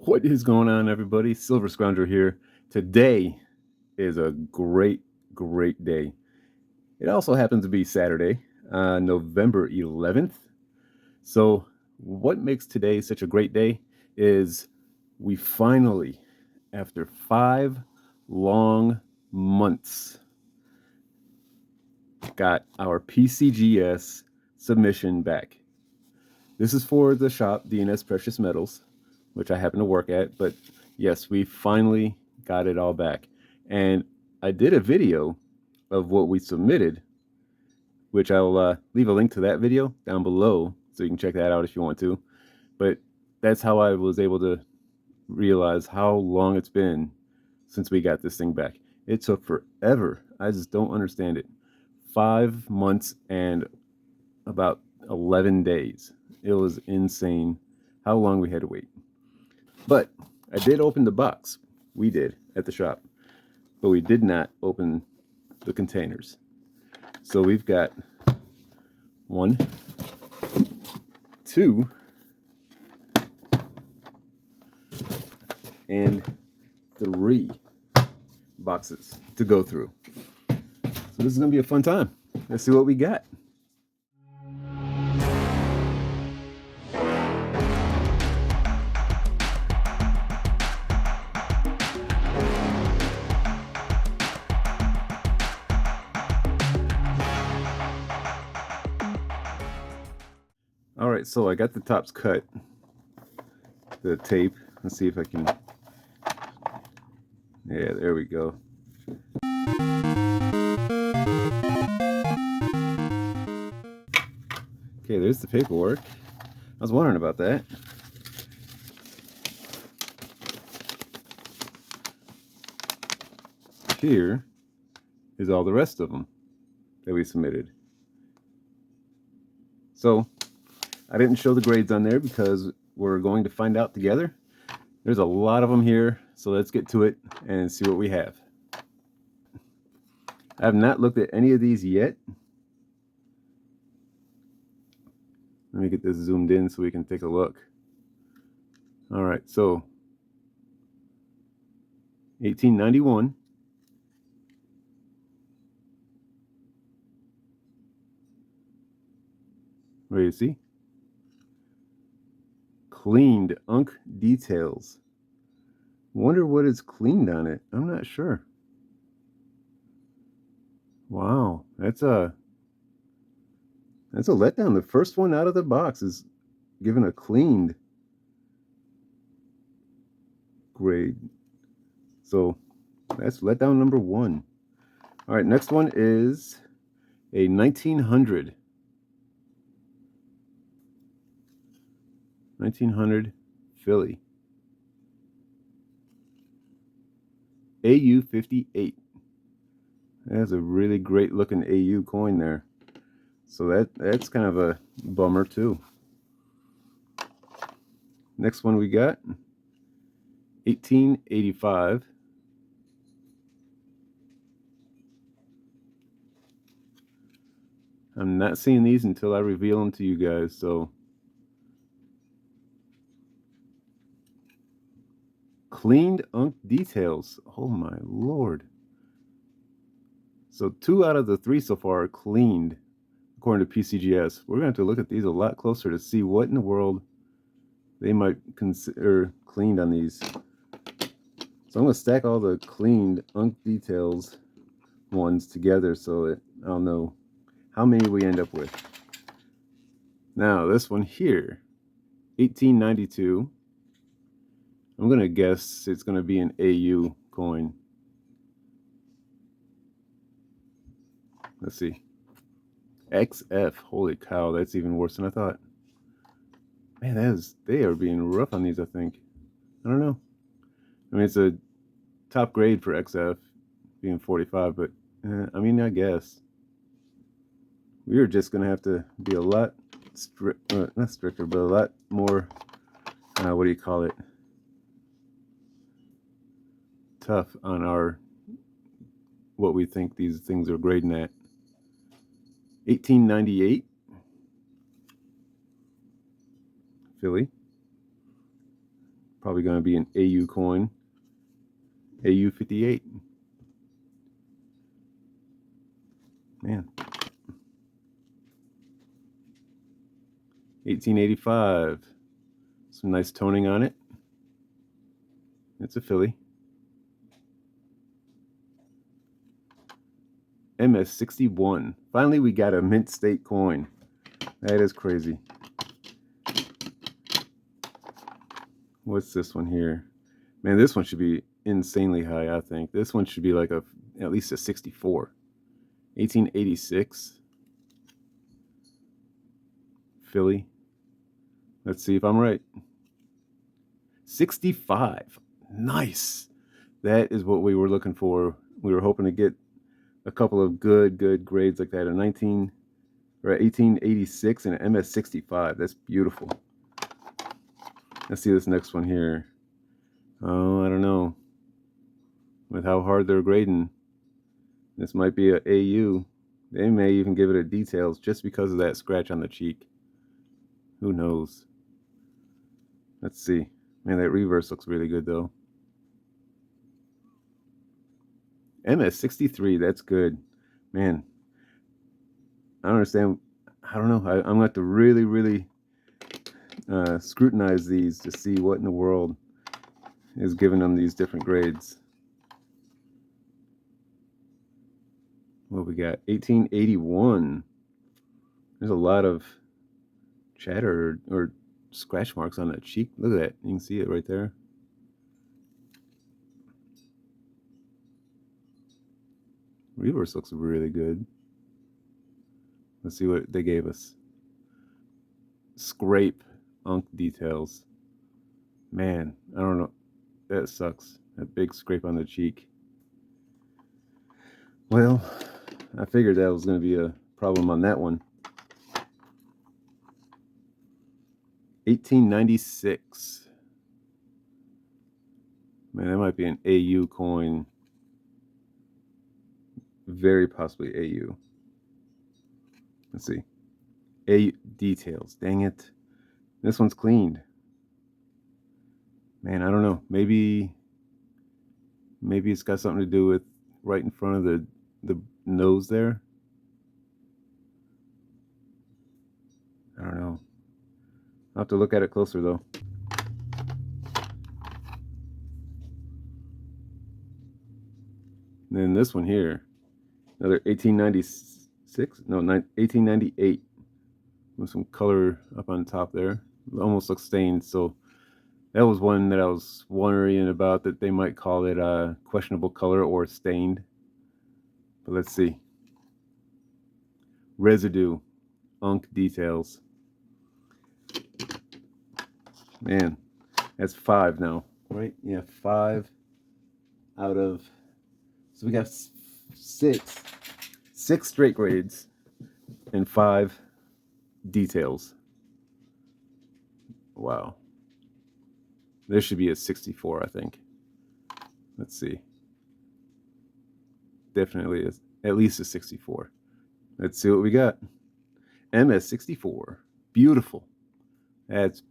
What is going on, everybody? Silver Scrounger here. Today is a great day. It also happens to be Saturday, November 11th. So what makes today such a great day is we finally, after 5 long months, got our PCGS submission back. This is for the shop, DNS Precious Metals, which I happen to work at. But yes, we finally got it all back. And I did a video of what we submitted, which I'll leave a link to that video down below so you can check that out if you want to. But that's how I was able to realize how long it's been since we got this thing back. It took forever. I just don't understand it. 5 months and about 11 days. It was insane how long we had to wait. But I did open the box. We did at the shop. But we did not open the containers. So we've got 1, 2, and 3 boxes to go through. So this is going to be a fun time. Let's see what we got. All right, so I got the tops cut, the tape. Let's see if I can. Yeah, there we go. Okay, there's the paperwork. I was wondering about that. Here is all the rest of them that we submitted. So I didn't show the grades on there because we're going to find out together. There's a lot of them here, so let's get to it and see what we have. I have not looked at any of these yet. Let me get this zoomed in so we can take a look. All right, so 1891. Where you see? Cleaned unk details. Wonder what is cleaned on it. I'm not sure. Wow, that's a letdown. The first one out of the box is given a cleaned grade. So that's letdown number 1. All right, next one is a 1900 Philly AU 58. That's a really great looking AU coin there. So that's kind of a bummer too. Next one we got 1885. I'm not seeing these until I reveal them to you guys, so cleaned unk details. Oh my lord. So 2 out of the 3 so far are cleaned according to PCGS. We're going to have to look at these a lot closer to see what in the world they might consider cleaned on these. So I'm going to stack all the cleaned unk details ones together so that I'll know how many we end up with. Now this one here, 1892. I'm going to guess it's going to be an AU coin. Let's see. XF. Holy cow, that's even worse than I thought. Man, they are being rough on these, I think. I don't know. I mean, it's a top grade for XF being 45, but I mean, I guess we're just going to have to be a lot not stricter, but a lot more, what do you call it? Tough on our what we think these things are grading at. 1898 Philly Probably going to be an AU coin. AU 58. Man. 1885. Some nice toning on it. It's a Philly. MS61. Finally, we got a mint state coin. That is crazy. What's this one here? Man, this one should be insanely high, I think. This one should be like at least a 64. 1886. Philly. Let's see if I'm right. 65. Nice. That is what we were looking for. We were hoping to get a couple of good grades like that. A 1886 and an MS65. That's beautiful. Let's see this next one here. Oh, I don't know. With how hard they're grading, this might be a AU. They may even give it a details just because of that scratch on the cheek. Who knows? Let's see. Man, that reverse looks really good though. MS63, that's good. Man, I don't understand. I don't know. I'm going to have to really scrutinize these to see what in the world is giving them these different grades. What we got? 1881. There's a lot of chatter or scratch marks on that cheek. Look at that. You can see it right there. Reverse looks really good. Let's see what they gave us. Scrape unk details. Man, I don't know. That sucks. That big scrape on the cheek. Well, I figured that was going to be a problem on that one. 1896. Man, that might be an AU coin. Very possibly AU. Let's see. AU details. Dang it. This one's cleaned. Man, I don't know. Maybe it's got something to do with right in front of the nose there. I don't know. I'll have to look at it closer though. And then this one here, another 1896, no, 1898, with some color up on top there. It almost looks stained, so that was one that I was wondering about, that they might call it questionable color or stained. But let's see. Residue, unk details. Man, that's 5 now, right? Yeah, 5 out of, so we got 6 straight grades and 5 details. Wow. There should be a 64, I think. Let's see. Definitely is at least a 64. Let's see what we got. MS64. Beautiful. That's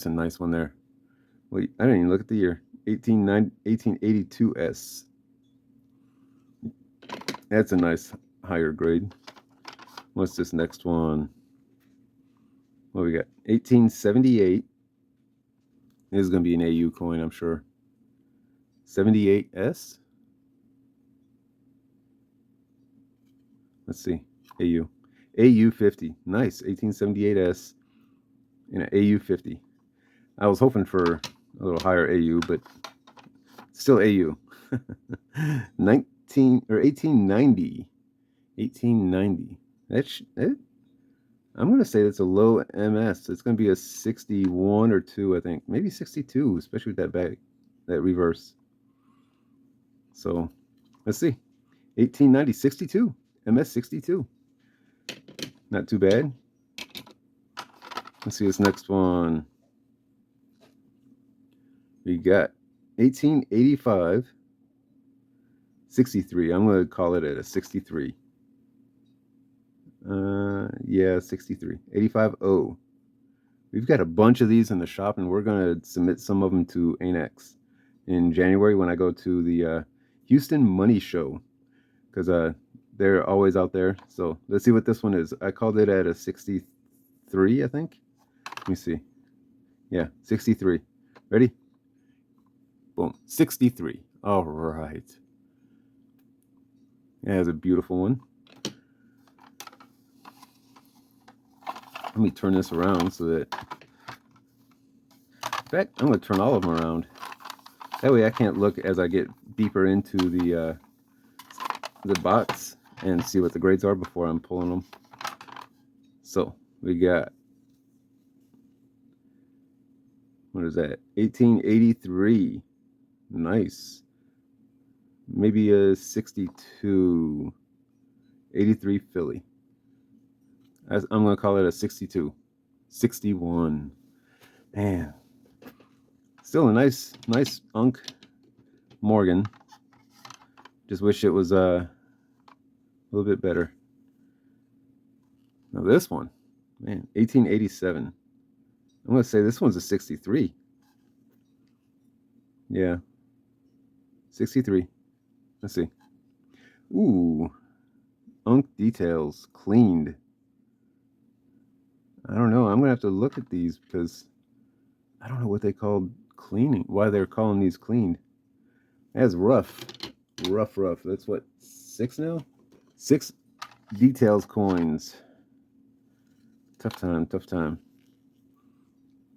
a nice one there. Wait, I didn't even look at the year. 1882S. That's a nice higher grade. What's this next one? What we got? 1878. This is going to be an AU coin, I'm sure. 78S. Let's see. AU. AU 50. Nice. 1878S and an AU 50. I was hoping for a little higher AU, but still AU. 1890. 1890. I'm going to say that's a low MS. It's going to be a 61 or 2, I think. Maybe 62, especially with that reverse. So, let's see. 1890, 62. MS 62. Not too bad. Let's see this next one. We got 1885. 63. I'm going to call it at a 63. Yeah, 63. 85O. We've got a bunch of these in the shop, and we're going to submit some of them to ANAX in January when I go to the Houston Money Show, because they're always out there. So let's see what this one is. I called it at a 63, I think. Let me see. Yeah, 63. Ready? Boom. 63. All right. Yeah, it's a beautiful one. Let me turn this around so that... In fact, I'm going to turn all of them around. That way I can't look as I get deeper into the box and see what the grades are before I'm pulling them. So we got, what is that? 1883. Nice. Maybe a 62. 83 Philly. I'm going to call it a 62. 61. Man. Still a nice Unk Morgan. Just wish it was a little bit better. Now this one, man, 1887. I'm going to say this one's a 63. Yeah. 63. Let's see. Ooh. Unk details cleaned. I don't know. I'm going to have to look at these because I don't know what they called cleaning. Why they're calling these cleaned. That's rough. Rough. That's what, 6 now? 6 details coins. Tough time.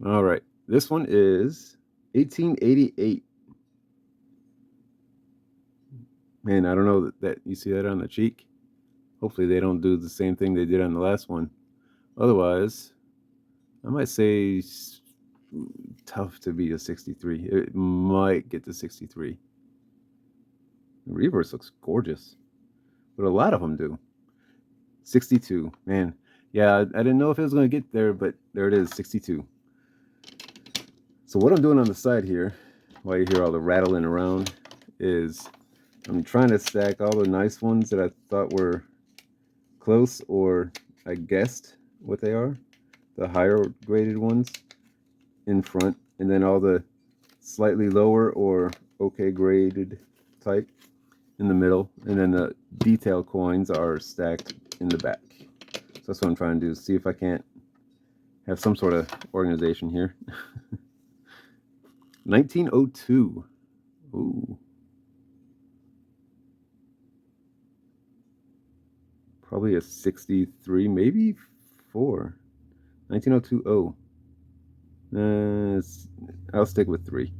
All right. This one is 1888. Man, I don't know that you see that on the cheek. Hopefully they don't do the same thing they did on the last one. Otherwise, I might say tough to be a 63. It might get to 63. The reverse looks gorgeous, but a lot of them do. 62. Man, yeah, I didn't know if it was going to get there, but there it is, 62. So what I'm doing on the side here, while you hear all the rattling around, is I'm trying to stack all the nice ones that I thought were close, or I guessed what they are, the higher graded ones in front, and then all the slightly lower or okay graded type in the middle, and then the detail coins are stacked in the back. So that's what I'm trying to do, see if I can't have some sort of organization here. 1902. Ooh. Probably a 63, maybe 4. 1902. Oh. I'll stick with 3.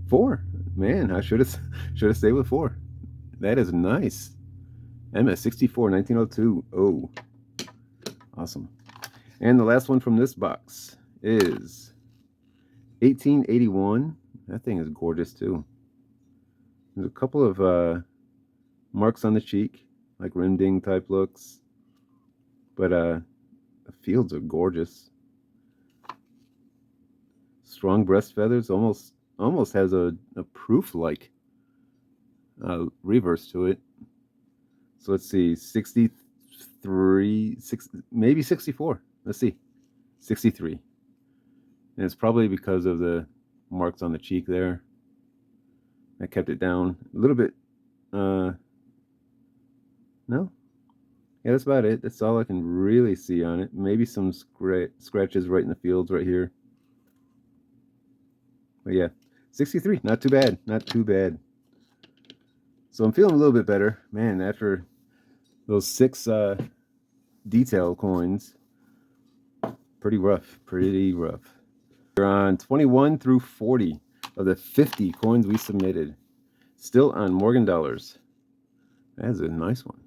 4. Man, I should have stayed with 4. That is nice. MS64 1902. Oh. Awesome. And the last one from this box is 1881. That thing is gorgeous too. There's a couple of marks on the cheek, like rim ding type looks, but the fields are gorgeous. Strong breast feathers, almost has a proof like reverse to it. So let's see, 63, maybe 64. Let's see, 63. And it's probably because of the marks on the cheek there. I kept it down a little bit. No? Yeah, that's about it. That's all I can really see on it. Maybe some scratches right in the fields right here. But yeah, 63. Not too bad. Not too bad. So I'm feeling a little bit better. Man, after those 6 detail coins, pretty rough. We're on 21 through 40 of the 50 coins we submitted. Still on Morgan dollars. That's a nice one.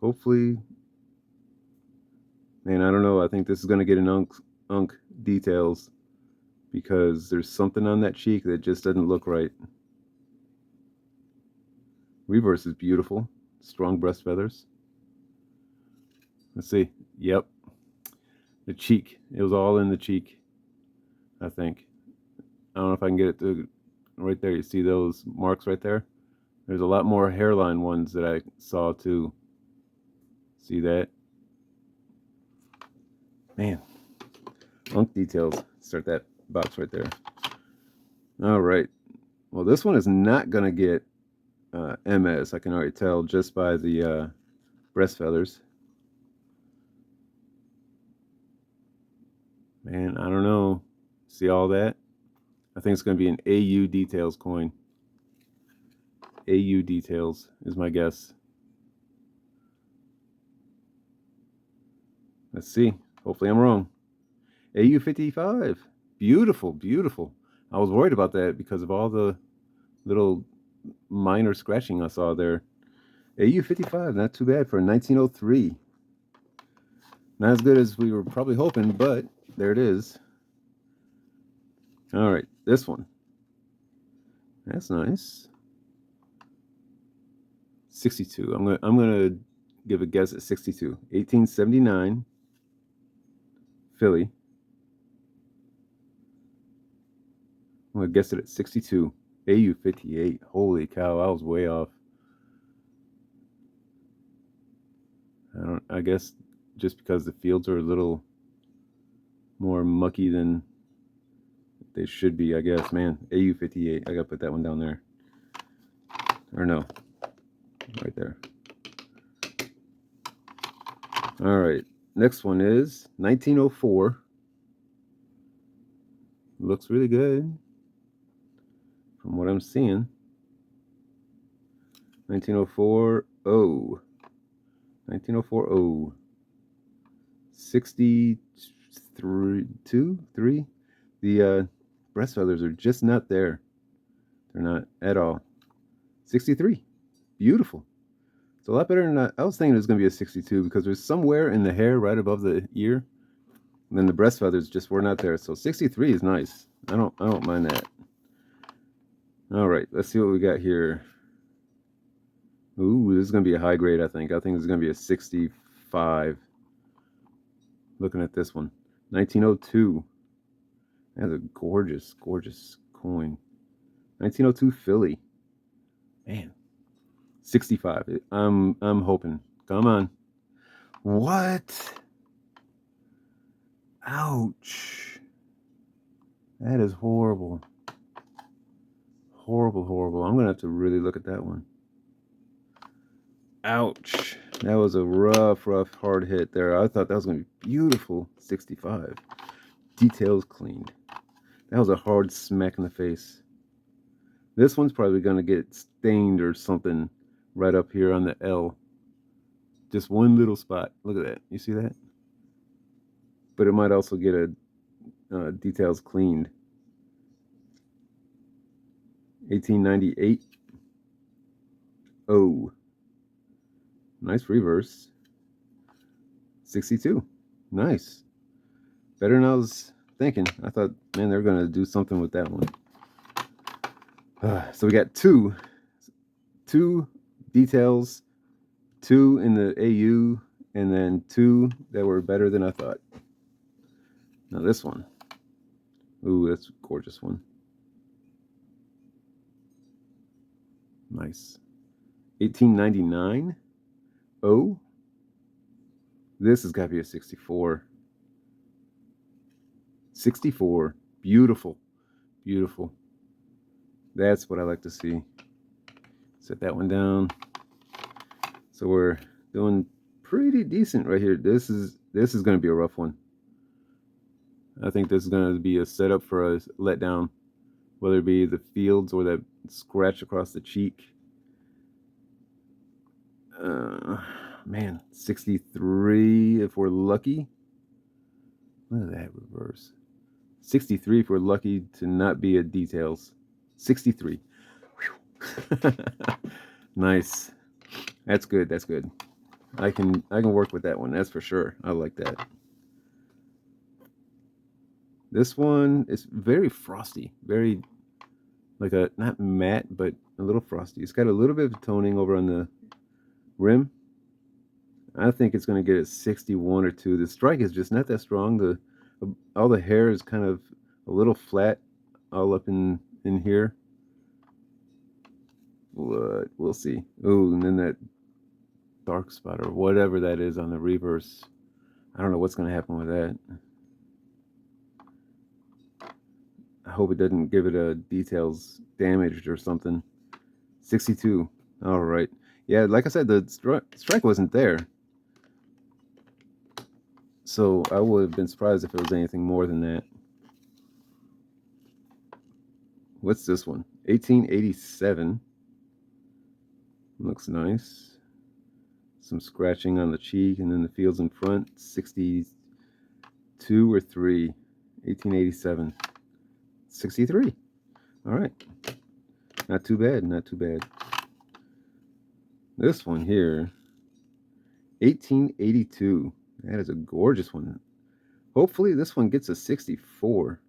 Hopefully, man, I don't know. I think this is going to get an unk details because there's something on that cheek that just doesn't look right. Reverse is beautiful. Strong breast feathers. Let's see. Yep. The cheek. It was all in the cheek, I think. I don't know if I can get it to right there. You see those marks right there? There's a lot more hairline ones that I saw too. See that? Man. Unk details. Start that box right there. All right. Well, this one is not going to get MS. I can already tell just by the breast feathers. Man, I don't know. See all that? I think it's going to be an AU details coin. AU details is my guess. Let's see. Hopefully I'm wrong. AU 55. Beautiful, beautiful. I was worried about that because of all the little minor scratching I saw there. AU 55, not too bad for a 1903. Not as good as we were probably hoping, but there it is. All right, this one. That's nice. 62. I'm gonna give a guess at 62. 1879. Philly. I'm gonna guess it at 62. AU 58. Holy cow, I was way off. I guess just because the fields are a little more mucky than they should be, I guess. Man, AU 58. I gotta put that one down there. Or no. Right there. All right. Next one is 1904. Looks really good from what I'm seeing. 1904 O. 1904 O. 63, 2, 3. The breast feathers are just not there. They're not at all. 63. Beautiful. It's a lot better than I was thinking it was going to be a 62 because there's somewhere in the hair right above the ear. And then the breast feathers just were not there. So 63 is nice. I don't mind that. All right, let's see what we got here. Ooh, this is going to be a high grade, I think. I think this is going to be a 65. Looking at this one. 1902. That's a gorgeous, gorgeous coin. 1902 Philly. Man. 65. I'm hoping. Come on. What? Ouch. That is horrible. Horrible, horrible. I'm going to have to really look at that one. Ouch. That was a rough, hard hit there. I thought that was going to be beautiful. 65. Details cleaned. That was a hard smack in the face. This one's probably going to get stained or something right up here on the L. Just one little spot. Look at that. You see that? But it might also get a details cleaned. 1898. Oh. Nice reverse. 62. Nice. Better than I was thinking. I thought, man, they're going to do something with that one. So we got two details, 2 in the AU, and then 2 that were better than I thought. Now this one. Ooh, that's a gorgeous one. Nice. 1899. Oh. This has got to be a 64. 64. Beautiful. Beautiful. That's what I like to see. Set that one down. So we're doing pretty decent right here. This is going to be a rough one. I think this is going to be a setup for a letdown, whether it be the fields or that scratch across the cheek. Man, 63 if we're lucky. Look at that reverse. 63 if we're lucky to not be a details. 63. Nice. That's good. That's good. I can work with that one. That's for sure. I like that. This one is very frosty. Very like a not matte, but a little frosty. It's got a little bit of toning over on the rim. I think it's going to get a 61 or 2. The strike is just not that strong. All the hair is kind of a little flat all up in here. What? We'll see. Oh, and then that dark spot or whatever that is on the reverse. I don't know what's going to happen with that. I hope it doesn't give it a details damaged or something. 62. All right. Yeah, like I said, the strike wasn't there. So I would have been surprised if it was anything more than that. What's this one? 1887. Looks nice. Some scratching on the cheek and then the fields in front. 62 or 3. 1887. 63. All right. Not too bad. Not too bad. This one here. 1882. That is a gorgeous one. Hopefully this one gets a 64.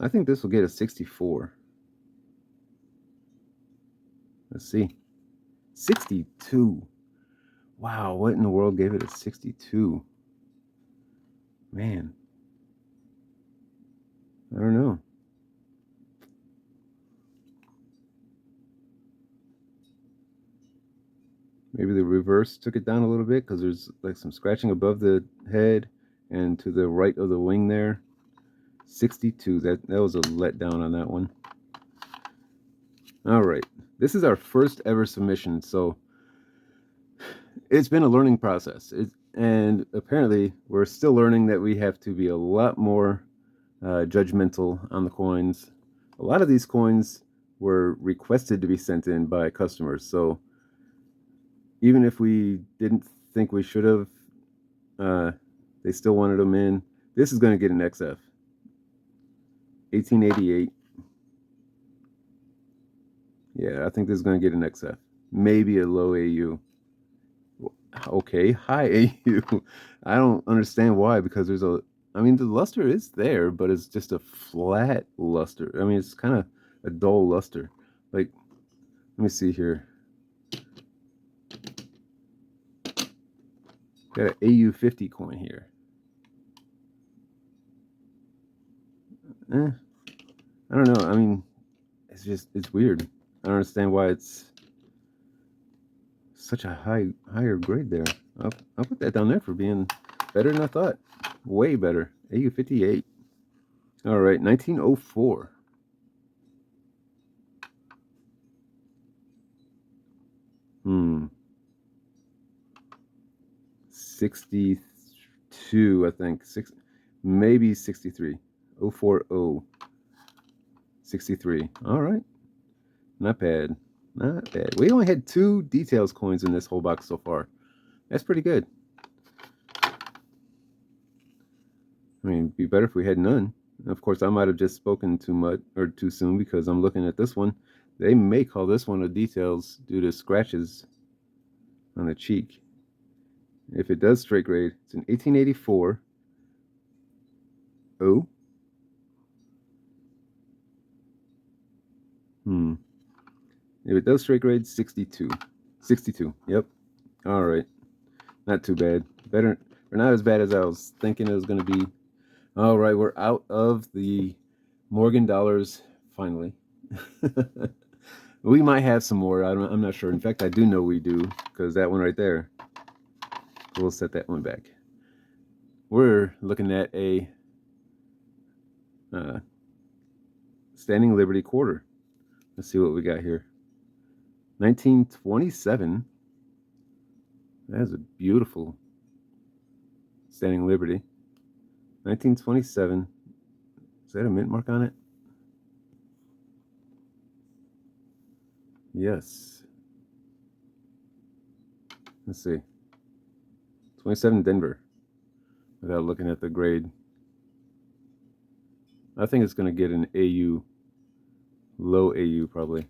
I think this will get a 64. Let's see. 62. Wow, what in the world gave it a 62? Man. I don't know. Maybe the reverse took it down a little bit because there's like some scratching above the head and to the right of the wing there. 62. That was a letdown on that one. All right. This is our first ever submission, so it's been a learning process. And apparently we're still learning that we have to be a lot more judgmental on the coins. A lot of these coins were requested to be sent in by customers, so even if we didn't think we should have, they still wanted them in. This is going to get an XF. 1888. Yeah, I think this is going to get an XF. Maybe a low AU. Okay, high AU. I don't understand why, because there's I mean, the luster is there, but it's just a flat luster. I mean, it's kind of a dull luster. Like, let me see here. Got an AU 50 coin here. I don't know. I mean, it's weird. I don't understand why it's such a higher grade there. I'll put that down there for being better than I thought. Way better. AU 58. All right, 1904. Hmm. 62, I think. Maybe 63. 040. 63. All right. Not bad. Not bad. We only had 2 details coins in this whole box so far. That's pretty good. I mean, it'd be better if we had none. Of course, I might have just spoken too much or too soon because I'm looking at this one. They may call this one a details due to scratches on the cheek. If it does straight grade, it's an 1884. Oh. If it does straight grade, 62. 62. Yep. All right. Not too bad. Better, or not as bad as I was thinking it was going to be. All right, we're out of the Morgan dollars finally. We might have some more. I'm not sure. In fact, I do know we do, because that one right there. We'll set that one back. We're looking at a Standing Liberty quarter. Let's see what we got here. 1927. That is a beautiful Standing Liberty. 1927. Is that a mint mark on it? Yes. Let's see. 27 Denver. Without looking at the grade. I think it's going to get an AU. Low AU probably.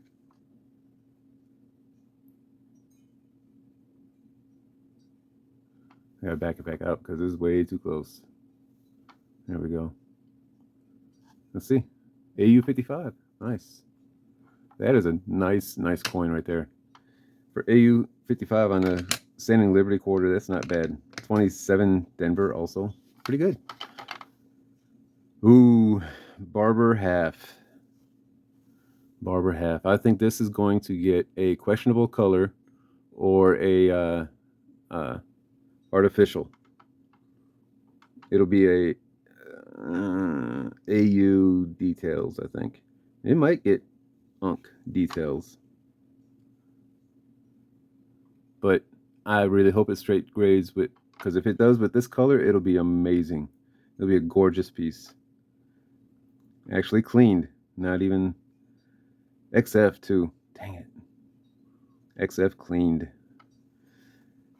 I gotta back it back up because this is way too close. There we go. Let's see. AU 55. Nice. That is a nice coin right there. For AU 55 on a Standing Liberty quarter, that's not bad. 27 Denver also. Pretty good. Ooh, Barber half. Barber half. I think this is going to get a questionable color or a artificial. It'll be a AU details, I think. It might get Unk details. But I really hope it straight grades with, because if it does with this color, it'll be amazing. It'll be a gorgeous piece. Actually cleaned, not even XF too. Dang it. XF cleaned.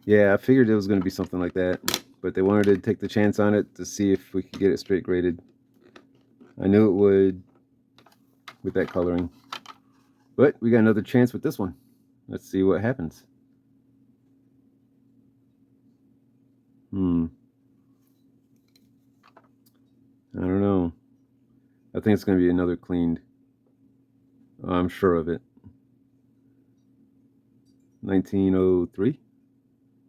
Yeah, I figured it was going to be something like that, but they wanted to take the chance on it to see if we could get it straight graded. I knew it would with that coloring, but we got another chance with this one. Let's see what happens. I don't know. I think it's going to be another cleaned. I'm sure of it. 1903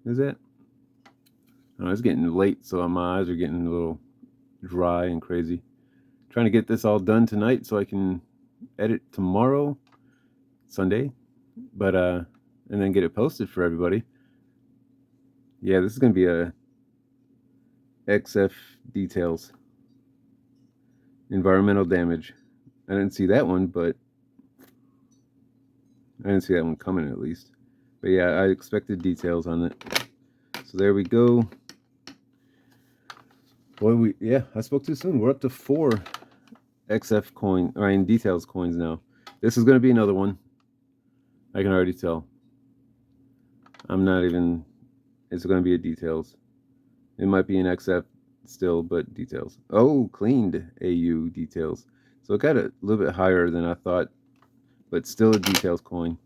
is that? Oh, it's getting late, so my eyes are getting a little dry and crazy. Trying to get this all done tonight so I can edit tomorrow, Sunday, but and then get it posted for everybody. Yeah, this is gonna be a XF details, environmental damage. I didn't see that one, but I didn't see that one coming at least. But yeah, I expected details on it. So there we go. Boy, I spoke too soon. We're up to 4 XF coin, or in details coins now. This is going to be another one. I can already tell. I'm not even, it's going to be a details. It might be an XF still, but details. Oh, cleaned AU details. So it got a little bit higher than I thought, but still a details coin.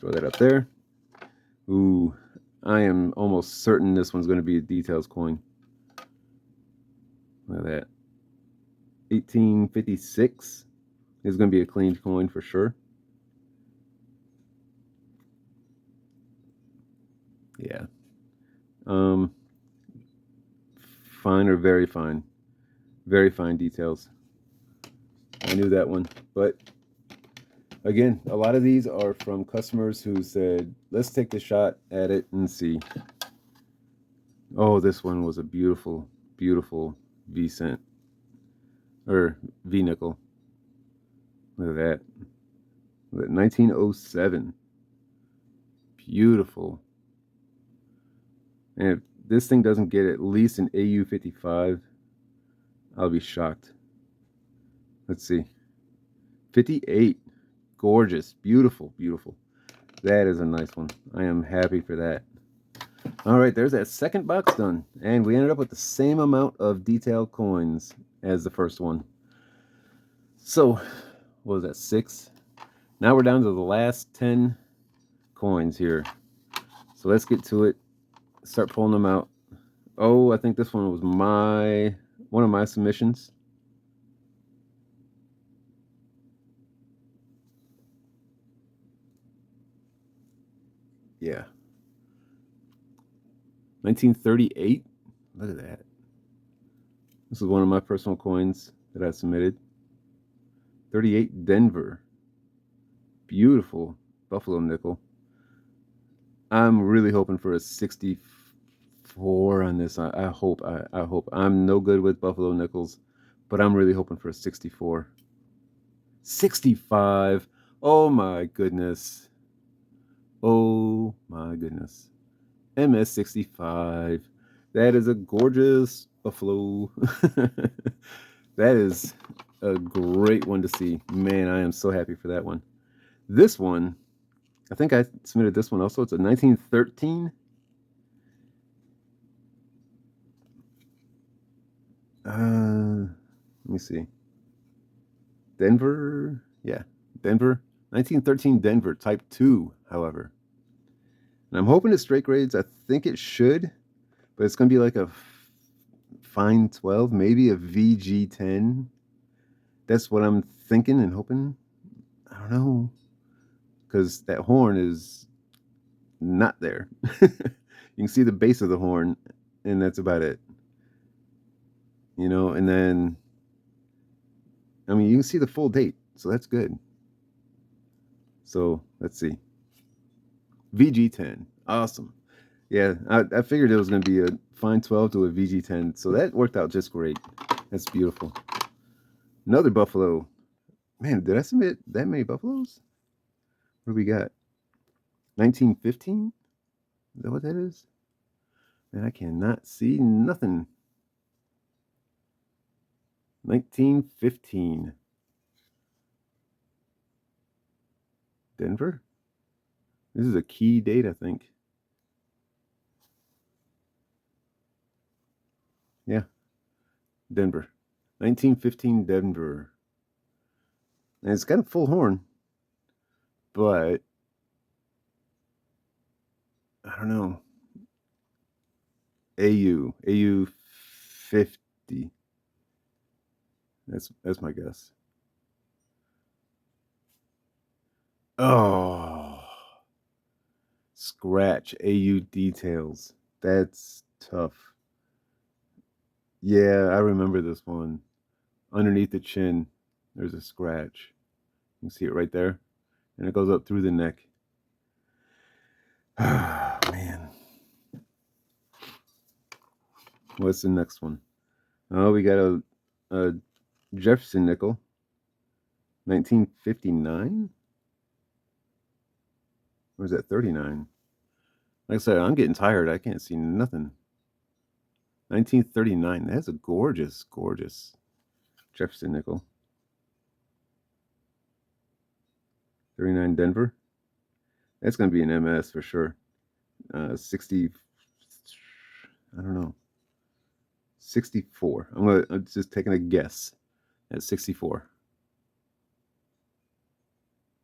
Throw that up there. Ooh, I am almost certain this one's going to be a details coin. Look at that. 1856 is going to be a cleaned coin for sure. Yeah. Fine or very fine. Very fine details. I knew that one. But again, a lot of these are from customers who said, let's take the shot at it and see. Oh, this one was a beautiful, beautiful V-cent. Or V-nickel. Look at that. Look at 1907. Beautiful. And if this thing doesn't get at least an AU55, I'll be shocked. Let's see. 58. Gorgeous. Beautiful. Beautiful. That is a nice one. I am happy for that. All right, there's that second box done. And we ended up with the same amount of detailed coins as the first one. So, what was that, 6? Now we're down to the last 10 coins here. So let's get to it. Start pulling them out. Oh, I think this one was one of my submissions. Yeah. 1938. Look at that. This is one of my personal coins that I submitted. 38 Denver. Beautiful buffalo nickel. I'm really hoping for a 64 on this. I hope. I'm no good with buffalo nickels, but I'm really hoping for a 64. 65. Oh my goodness. Oh my goodness. MS65. That is a gorgeous buffalo. That is a great one to see. Man, I am so happy for that one. This one, I think I submitted this one also. It's a 1913. Let me see. Denver. Yeah, Denver. 1913 Denver, type 2, however. And I'm hoping it straight grades. I think it should, but it's going to be like a fine 12, maybe a VG10. That's what I'm thinking and hoping. I don't know, because that horn is not there. You can see the base of the horn, and that's about it. You know, and then, I mean, you can see the full date, so that's good. So let's see. VG10. Awesome. Yeah, I figured it was going to be a fine 12 to a VG10. So that worked out just great. That's beautiful. Another buffalo. Man, did I submit that many buffaloes? What do we got? 1915? Is that what that is? Man, I cannot see nothing. 1915. Denver? This is a key date, I think. Yeah, Denver. 1915 Denver. And it's got a full horn, but I don't know. AU 50. That's my guess. Oh, scratch AU details. That's tough. Yeah, I remember this one. Underneath the chin, there's a scratch. You can see it right there, and it goes up through the neck. Ah, man. What's the next one? Oh, we got a Jefferson nickel, 1959. Or is that 39? Like I said, I'm getting tired. I can't see nothing. 1939. That's a gorgeous, gorgeous Jefferson nickel. 39 Denver. That's going to be an MS for sure. 60. I don't know. 64. I'm just taking a guess at 64.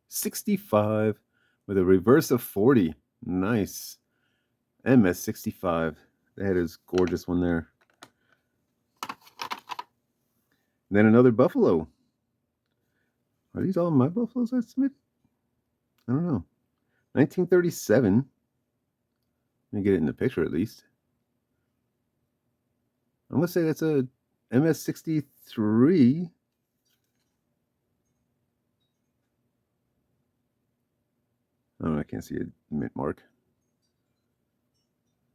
65 with a reverse of 40. Nice. MS 65. That is gorgeous one there. And then another buffalo. Are these all my buffaloes I submitted? I don't know. 1937. Let me get it in the picture at least. I'm going to say that's a MS63. Oh, I can't see a mint mark.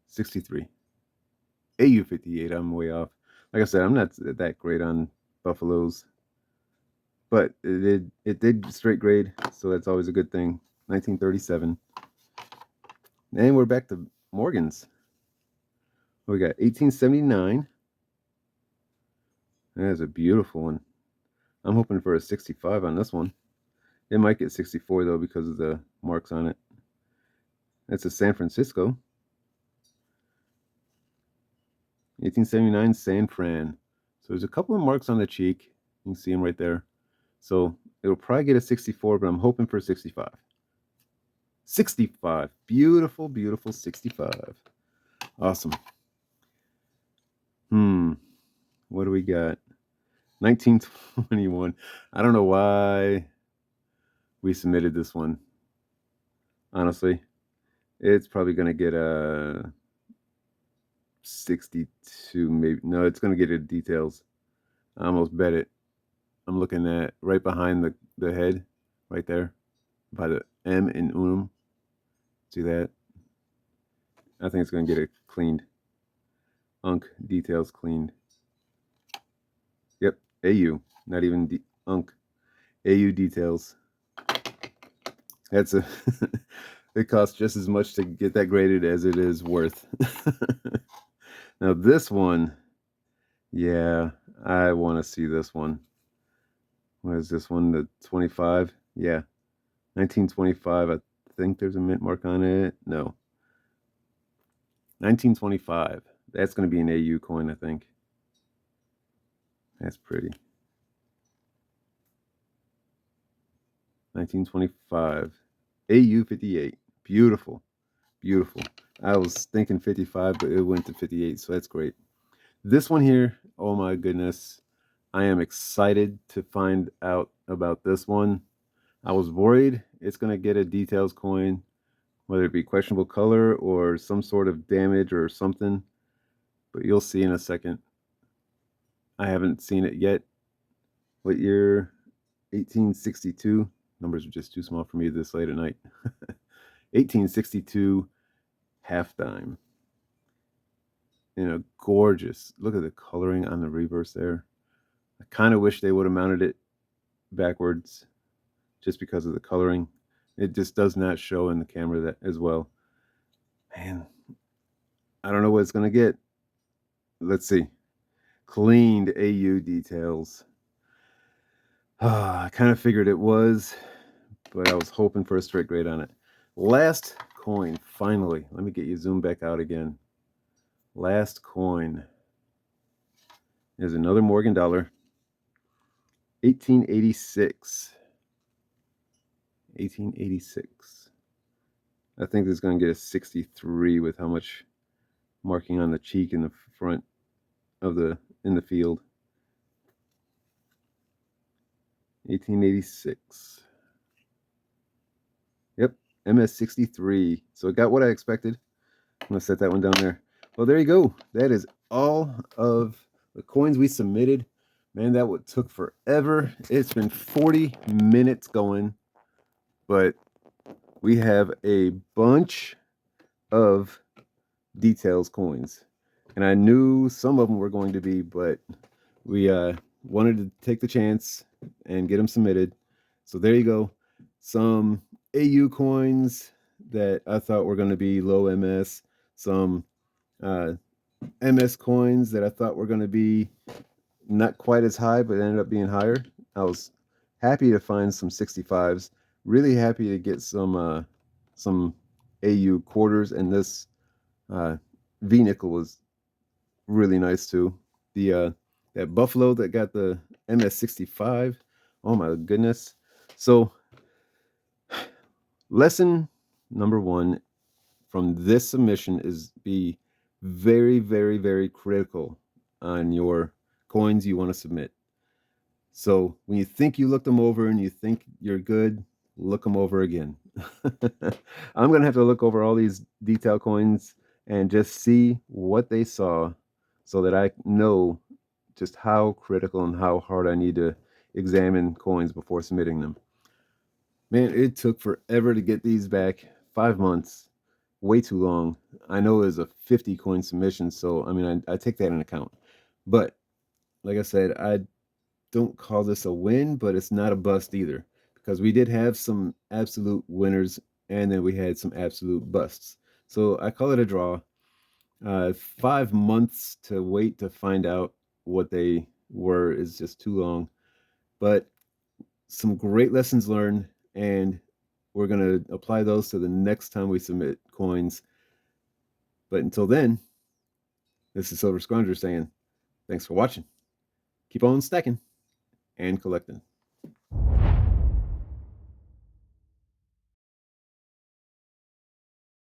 63. AU58. I'm way off. Like I said, I'm not that great on buffaloes, but it did straight grade, so that's always a good thing. 1937. And we're back to Morgan's. We got 1879. That's a beautiful one. I'm hoping for a 65 on this one. It might get 64 though because of the marks on it. That's a San Francisco. 1879 San Fran. So there's a couple of marks on the cheek. You can see them right there. So it'll probably get a 64, but I'm hoping for 65. 65. Beautiful, beautiful 65. Awesome. What do we got? 1921. I don't know why we submitted this one. Honestly, it's probably going to get a 62, maybe. No, it's going to get a details. I almost bet it. I'm looking at right behind the head, right there, by the M in unum. See that? I think it's going to get it cleaned. Unk details cleaned. Yep, AU, not even Unk. AU details. That's a. It costs just as much to get that graded as it is worth. Now this one, yeah, I want to see this one. What is this one? The 25? Yeah, 1925. I think there's a mint mark on it. No, 1925. That's going to be an AU coin, I think. That's pretty. 1925. AU 58. Beautiful. Beautiful. I was thinking 55, but it went to 58, so that's great. This one here, oh my goodness. I am excited to find out about this one. I was worried it's going to get a details coin, whether it be questionable color or some sort of damage or something, but you'll see in a second. I haven't seen it yet. What year? 1862. Numbers are just too small for me this late at night. 1862 half dime. Gorgeous. Look at the coloring on the reverse there. I kind of wish they would have mounted it backwards just because of the coloring. It just does not show in the camera that as well. Man, I don't know what it's going to get. Let's see. Cleaned AU details. I kind of figured it was, but I was hoping for a straight grade on it. Last coin, finally. Let me get you zoomed back out again. Last coin. There's another Morgan dollar. 1886. 1886. I think this is going to get a 63 with how much marking on the cheek in the front of in the field. 1886. Yep, MS63. So it got what I expected. I'm going to set that one down there. Well, there you go. That is all of the coins we submitted. Man, that took forever. It's been 40 minutes going, but we have a bunch of details coins. And I knew some of them were going to be, but we wanted to take the chance and get them submitted. So there you go. Some AU coins that I thought were going to be low MS. Some MS coins that I thought were going to be not quite as high, but ended up being higher. I was happy to find some 65s. Really happy to get some AU quarters, and this V-nickel was really nice too. The that Buffalo that got the MS65. Oh my goodness. So lesson number 1 from this submission is be very, very, very critical on your coins you want to submit. So when you think you looked them over and you think you're good, look them over again. I'm going to have to look over all these detail coins and just see what they saw so that I know just how critical and how hard I need to examine coins before submitting them. Man, it took forever to get these back. 5 months. Way too long. I know it was a 50 coin submission, so I mean, I take that into account. But like I said, I don't call this a win, but it's not a bust either, because we did have some absolute winners and then we had some absolute busts. So I call it a draw. 5 months to wait to find out what they were is just too long. But some great lessons learned, and we're going to apply those to the next time we submit coins. But until then, this is Silver Scrounger saying thanks for watching. Keep on stacking and collecting.